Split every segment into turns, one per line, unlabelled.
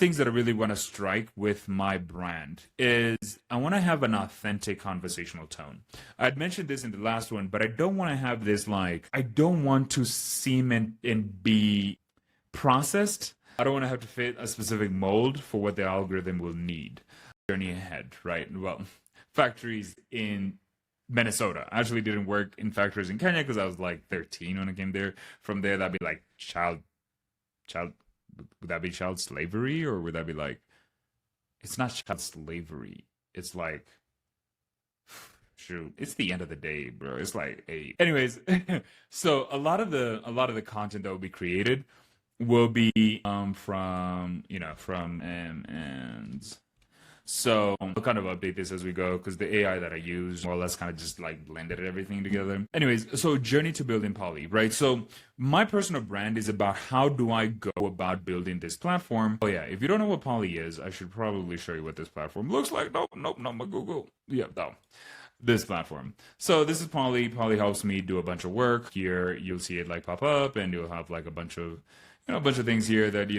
things that I really want to strike with my brand is I want to have an authentic conversational tone. I'd mentioned this in the last one, but I don't want to have this like, I don't want to seem and be processed. I don't want to have to fit a specific mold for what the algorithm will need. Journey ahead, right? Well, factories in Minnesota actually didn't work in factories in Kenya because I was like 13 when I came there. From there, that'd be like child, would that be child slavery, or would that be like, it's not child slavery. It's like, shoot, it's the end of the day, bro. It's like, hey. Anyways, so a lot of the content that will be created will be from and so I'll kind of update this as we go because the AI that I use more or less kind of just like blended everything together. Anyways, so journey to building Poly, right? So my personal brand is about how do I go about building this platform. Oh yeah, if you don't know what Poly is, I should probably show you what this platform looks like. Nope, not my Google. Yeah, no. This platform. So this is Poly. Poly helps me do a bunch of work. Here you'll see it like pop up and you'll have like a bunch of things here that,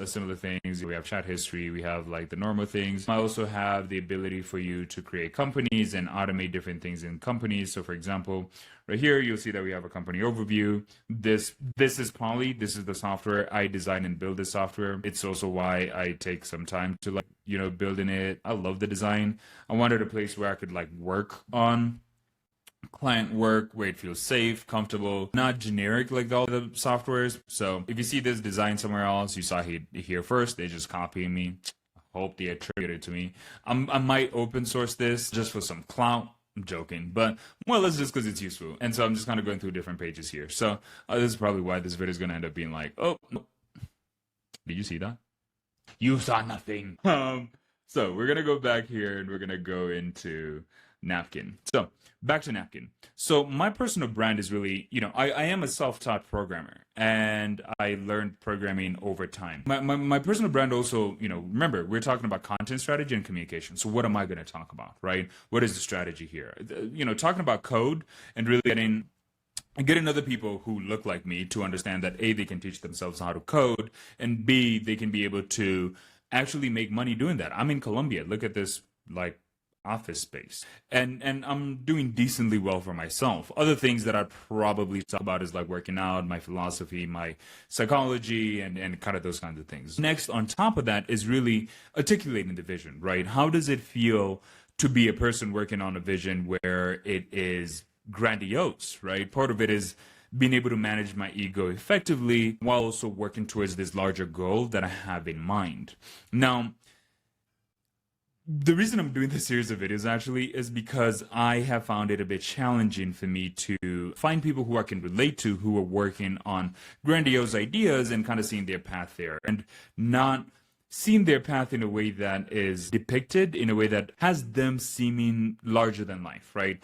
similar things. We have chat history. We have like the normal things. I also have the ability for you to create companies and automate different things in companies. So for example, right here, you'll see that we have a company overview. This is Poly. This is the software. I design and build this software. It's also why I take some time to building it. I love the design. I wanted a place where I could like work on client work where it feels safe, comfortable, not generic like all the softwares. So if you see this design somewhere else, you saw it here first, they just copying me. I hope they attribute it to me. I might open source this just for some clout. I'm joking, but well, it's just because it's useful. And so I'm just kind of going through different pages here. So this is probably why this video is going to end up being like, oh, no. Did you see that? You saw nothing. So we're going to go back here and we're going to go into Napkin. So back to Napkin. So my personal brand is really, I am a self-taught programmer and I learned programming over time. My personal brand also, remember, we're talking about content strategy and communication. So what am I going to talk about, right? What is the strategy here? Talking about code and really getting other people who look like me to understand that A, they can teach themselves how to code, and B, they can be able to actually make money doing that. I'm in Colombia. Look at this, like, office space, and I'm doing decently well for myself. Other things that I'd probably talk about is like working out, my philosophy, my psychology, and kind of those kinds of things. Next, on top of that, is really articulating the vision, right? How does it feel to be a person working on a vision where it is grandiose, right? Part of it is being able to manage my ego effectively while also working towards this larger goal that I have in mind. Now, the reason I'm doing this series of videos actually is because I have found it a bit challenging for me to find people who I can relate to who are working on grandiose ideas and kind of seeing their path there and not seeing their path in a way that is depicted in a way that has them seeming larger than life, right?